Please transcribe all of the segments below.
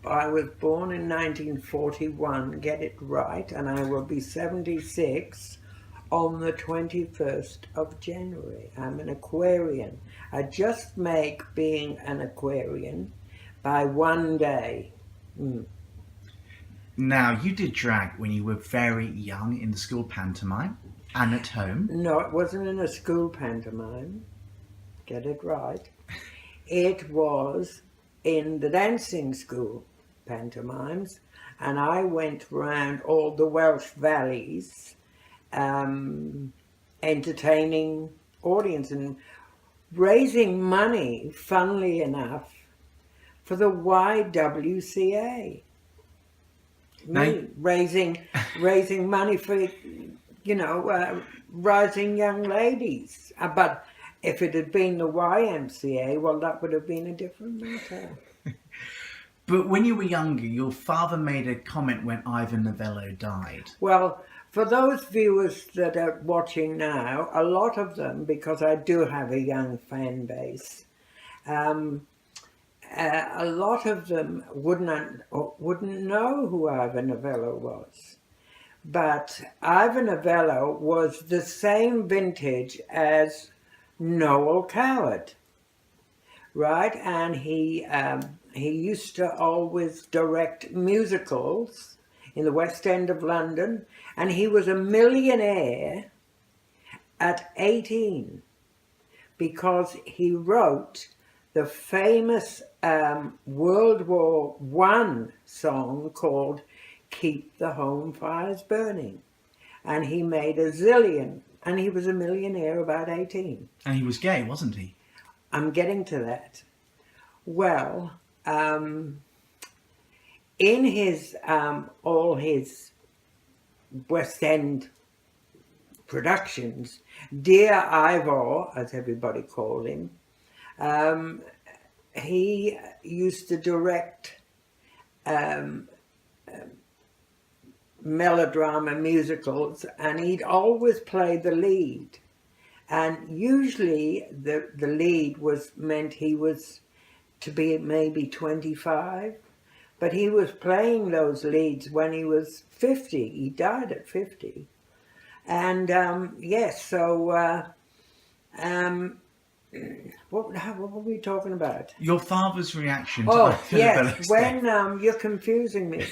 I was born in 1941, get it right, and I will be 76 on the 21st of January. I'm an Aquarian. I just make being an Aquarian by one day. Now, you did drag when you were very young in the school pantomime and at home. No, it wasn't in a school pantomime. Get it right. It was in the dancing school pantomimes, and I went round all the Welsh valleys entertaining audience and raising money, funnily enough, for the YWCA. Raising money for, rising young ladies. But if it had been the YMCA, well, that would have been a different matter. But when you were younger, your father made a comment when Ivan Novello died. Well, for those viewers that are watching now, a lot of them, because I do have a young fan base, a lot of them wouldn't know who Ivan Novello was. But Ivan Novello was the same vintage as Noel Coward, right? And he used to always direct musicals in the West End of London, and he was a millionaire at 18 because he wrote the famous World War I song called Keep the Home Fires Burning. And he made a zillion, and he was a millionaire about 18. And he was gay, wasn't he? I'm getting to that. Well, in his all his West End productions, Dear Ivor, as everybody called him, he used to direct melodrama musicals, and he'd always play the lead. And usually the lead meant he was to be maybe 25, but he was playing those leads when he was 50. He died at 50. And yes, so what were we talking about? Your father's reaction to Oh, Ivan yes, Novello's when death. you're confusing me,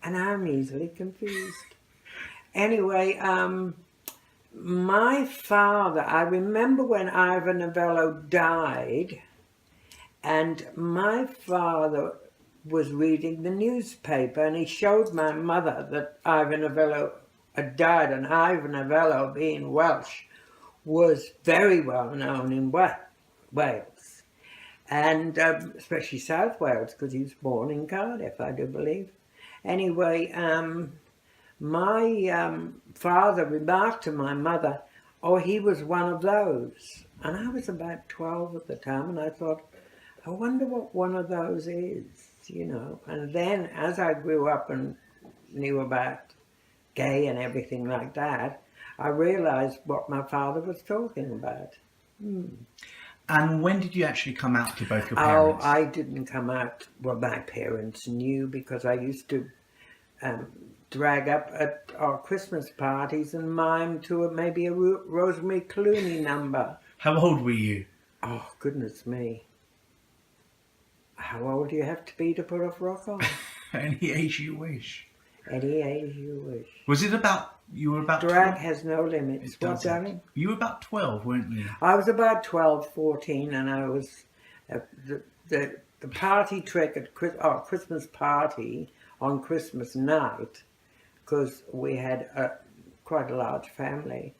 and I'm easily confused. Anyway, my father, I remember when Ivan Novello died, and my father was reading the newspaper, and he showed my mother that Ivan Novello had died, and Ivan Novello, being Welsh, was very well known in Wales, and especially South Wales, because he was born in Cardiff, I do believe. Anyway, my father remarked to my mother, oh, he was one of those. And I was about 12 at the time, and I thought, I wonder what one of those is, And then as I grew up and knew about gay and everything like that, I realized what my father was talking about. And when did you actually come out to both your parents? Oh, I didn't come out. Well, my parents knew because I used to drag up at our Christmas parties and mime to maybe a Rosemary Clooney number. How old were you? Oh, goodness me. How old do you have to be to put off rock on? Any age you wish. Any age you wish. Was it you were about Drag 12? has no limits. What, darling? You were about 12, weren't you? I was about 12, 14, and I was the party trick at our Christmas party on Christmas night, because we had quite a large family.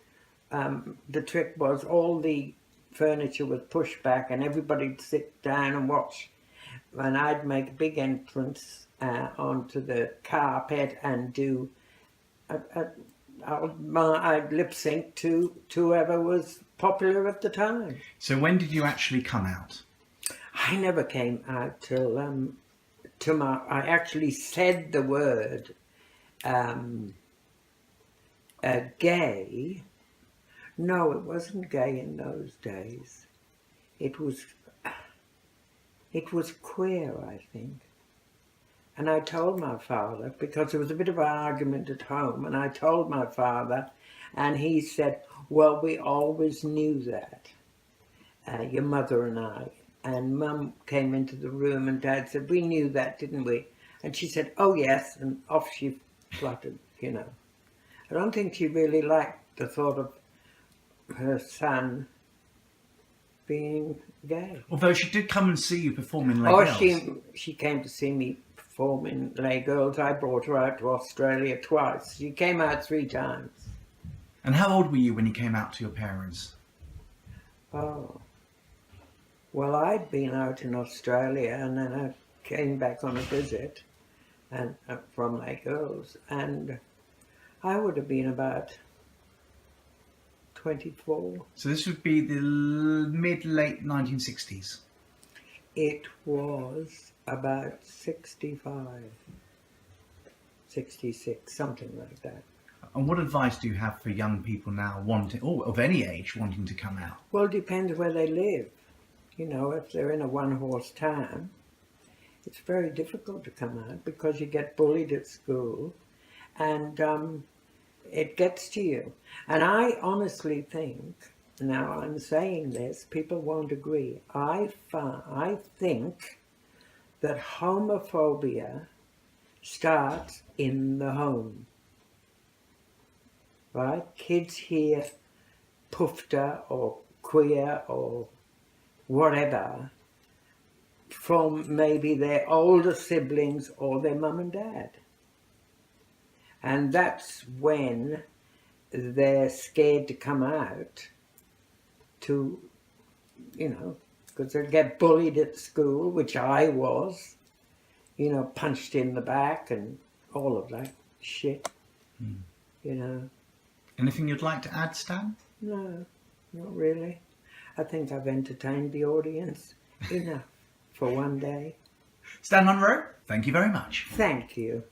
The trick was all the furniture was pushed back and everybody'd sit down and watch. And I'd make a big entrance onto the carpet and do I'd lip sync to whoever was popular at the time. So when did you actually come out? I never came out till I actually said the word gay. No, it wasn't gay in those days. It was queer, I think. And I told my father, because there was a bit of an argument at home, and I told my father, and he said, well, we always knew that, your mother and I. And Mum came into the room and Dad said, we knew that, didn't we? And she said, oh yes, and off she fluttered, you know. I don't think she really liked the thought of her son being gay. Although she did come and see you perform in Les Oh, Girls. she came to see me perform in Les Girls. I brought her out to Australia twice. She came out 3 times. And how old were you when you came out to your parents? Oh. Well, I'd been out in Australia and then I came back on a visit and from Les Girls, and I would have been about 24. So this would be the mid-late 1960s. It was about 65, 66, something like that. And what advice do you have for young people now wanting, or of any age, wanting to come out? Well, it depends where they live. You know, if they're in a one-horse town, it's very difficult to come out because you get bullied at school and it gets to you. And I honestly think, now I'm saying this, people won't agree, I think that homophobia starts in the home. Right? Kids hear pufta or queer or whatever from maybe their older siblings or their mum and dad. And that's when they're scared to come out to, you know, because they get bullied at school, which I was, you know, punched in the back and all of that shit, you know. Anything you'd like to add, Stan? No, not really. I think I've entertained the audience enough for one day. Stan Munro, thank you very much. Thank you.